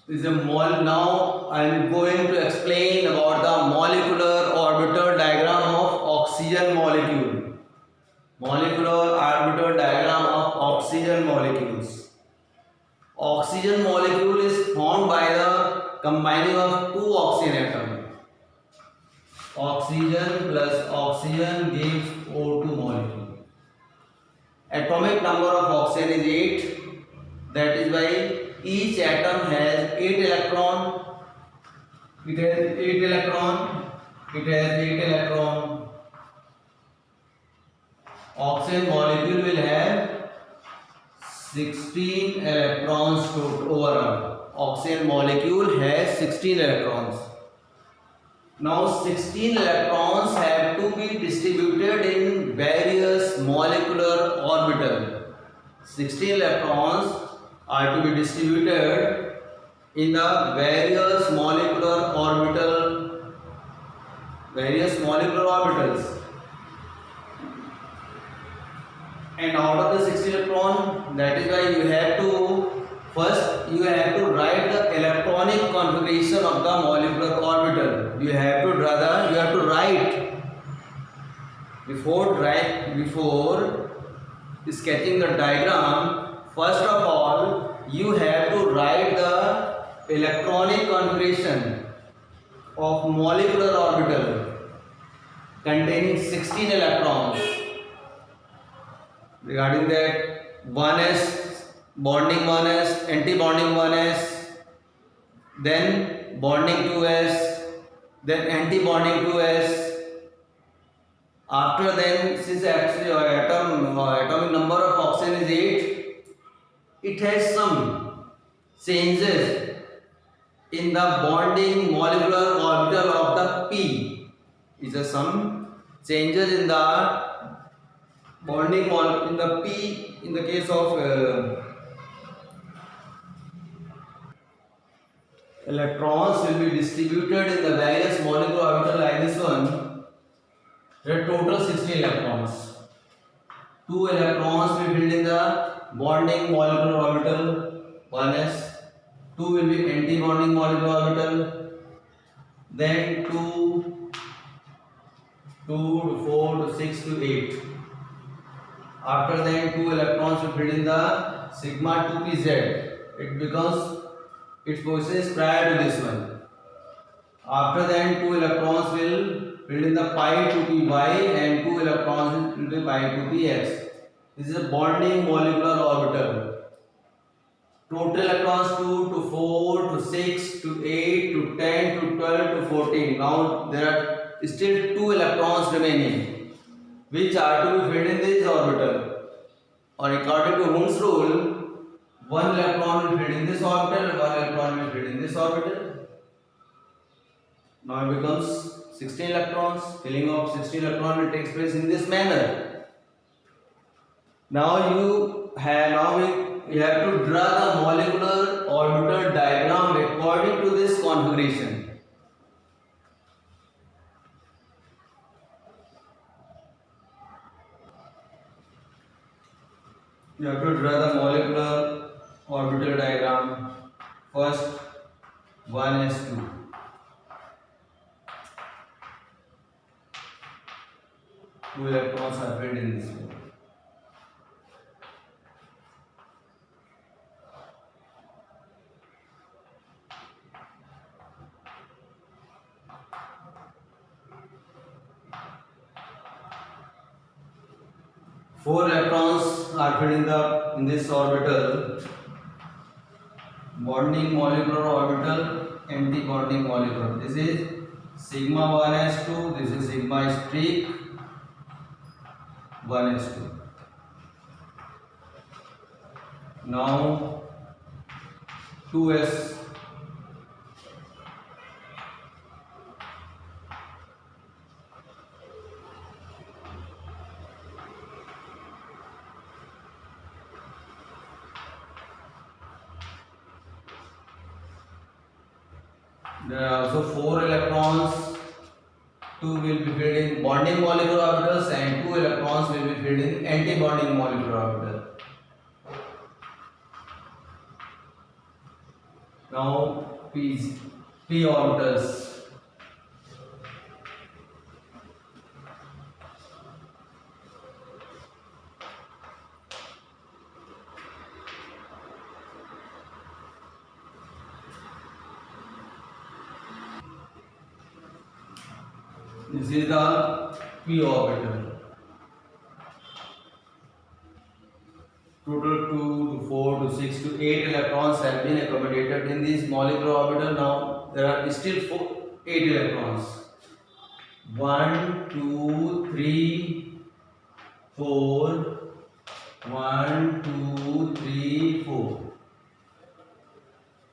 is a mol. Now I am going to explain about the molecular orbital diagram of oxygen molecule. Molecular orbital diagram of oxygen molecules. Oxygen molecule is formed by the combining of two oxygen atoms. Oxygen plus oxygen gives O2 molecule. Atomic number of oxygen is 8. That is why each atom has 8 electron. It has 8 electron. It has 8 electron. Oxygen molecule will have 16 electrons overall. Oxygen molecule has 16 electrons. Now 16 electrons have to be distributed in various molecular orbitals. 16 electrons are to be distributed in the various molecular orbitals. And out of the 16 electron, that is why you have to write the electronic configuration of the molecular orbital. You have to write before sketching the diagram. First of all, you have to write the electronic configuration of molecular orbital containing 16 electrons. Regarding that, 1s, bonding 1s, anti-bonding 1s, then bonding 2s, then anti-bonding 2s. After then, since actually atomic number of oxygen is 8, it has some changes in the bonding molecular orbital of the p. Is there some changes in the bonding in the p in the case of electrons will be distributed in the various molecular orbital like this one. There are total 16 electrons. 2 electrons will be filled in the bonding molecular orbital 1s. 2 will be anti-bonding molecular orbital. Then 2 to 4 to 6 to 8. After that, 2 electrons will filled in the sigma 2pz. Its position is prior to this one. After that, 2 electrons will filled in the pi 2py and 2 electrons will be pi 2px. This is a bonding molecular orbital. Total electrons 2 to 4 to 6 to 8 to 10 to 12 to 14. Now there are still 2 electrons remaining, which are to be filled in this orbital. Or according to Hund's rule, 1 electron will fit in this orbital, 1 electron will fit in this orbital. Now it becomes 16 electrons. Filling of 16 electron will take place in this manner. Now you have to draw the molecular orbital diagram according to this configuration. You have to draw the molecular orbital diagram. First, 1s2. Two electrons are filled in this way. Four electrons are filled in this orbital. Bonding molecular orbital, anti-bonding molecular. This is sigma 1s2. This is sigma streak 1s2. Now 2s. There are also 4 electrons. 2 will be filled in bonding molecular orbitals and 2 electrons will be filled in anti-bonding molecular orbital. Now p orbitals. This is the p orbital. Total 2 to 4 to 6 to 8 electrons have been accommodated in this molecular orbital. Now there are still 8 electrons. 1, 2, 3, 4. 1, 2, 3, 4.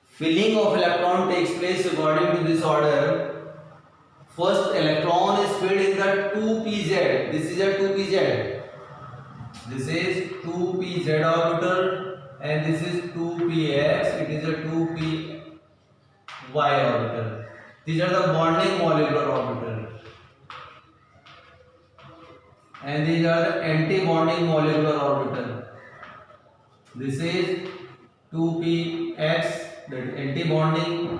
Filling of electron takes place according to this order. First electron is filled in the 2pz. This is a 2pz. This is 2pz orbital and this is 2px. It is a 2py orbital. These are the bonding molecular orbital. And these are the anti-bonding molecular orbital. This is 2px, that is anti-bonding.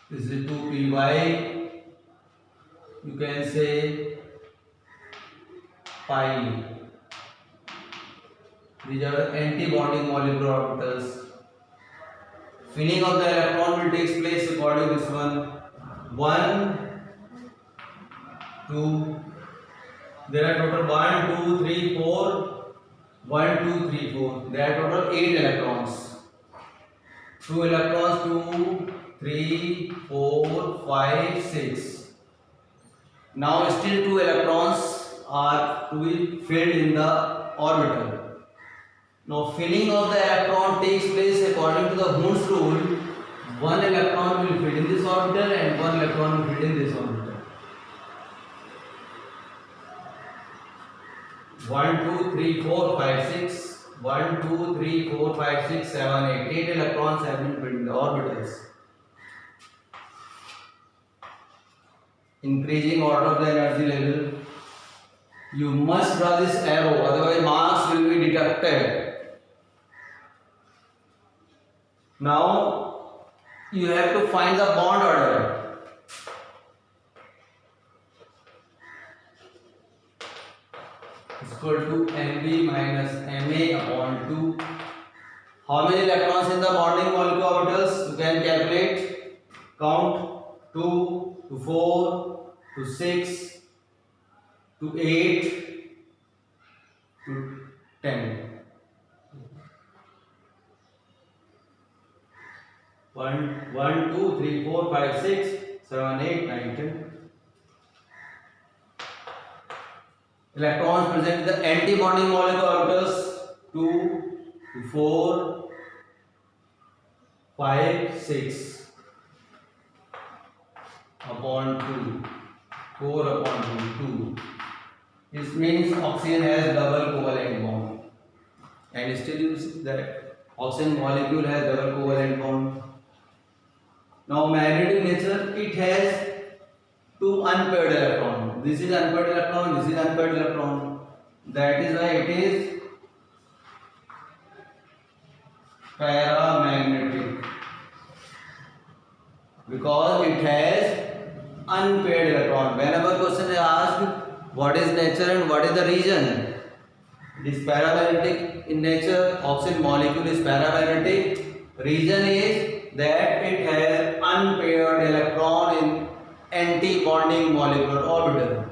This is 2py. You can say pi. These are the anti-bonding molecular orbitals. Filling of the electron will take place according to this one. 1, 2. There are total 1, 2, 3, 4. 1, 2, 3, 4. There are total 8 electrons. 2 electrons, 2, 3, 4, 5, 6. Now still 2 electrons are to be filled in the orbital. Now filling of the electron takes place according to the Hund's rule. 1 electron will fit in this orbital and 1 electron will fit in this orbital. 1, 2, 3, 4, 5, 6. 1, 2, 3, 4, 5, 6, 7, 8. 8 electrons have been filled in the orbitals. Increasing order of the energy level. You must draw this arrow, otherwise marks will be deducted. Now you have to find the bond order. Is equal to Mb minus Ma upon 2. How many electrons in the bonding molecular orbitals? You can calculate. Count 2 to 4 to 6 to 8 to 10. 1, 2, 3, 4, 5, 6, 7, 8, 9, 10. Electrons present in the anti-bonding molecular orbitals 2 to 4, 5, 6 upon 2, 4 upon 2. This means oxygen has double covalent bond, and still you see that oxygen molecule has double covalent bond. Now magnetic nature, it has 2 unpaired electrons. This is unpaired electron, this is unpaired electron. That is why it is paramagnetic, because it has unpaired electron. Whenever question is asked what is nature and what is the reason, it is paramagnetic in nature. Oxygen molecule is paramagnetic. Reason is that it has unpaired electron in anti-bonding molecular orbital.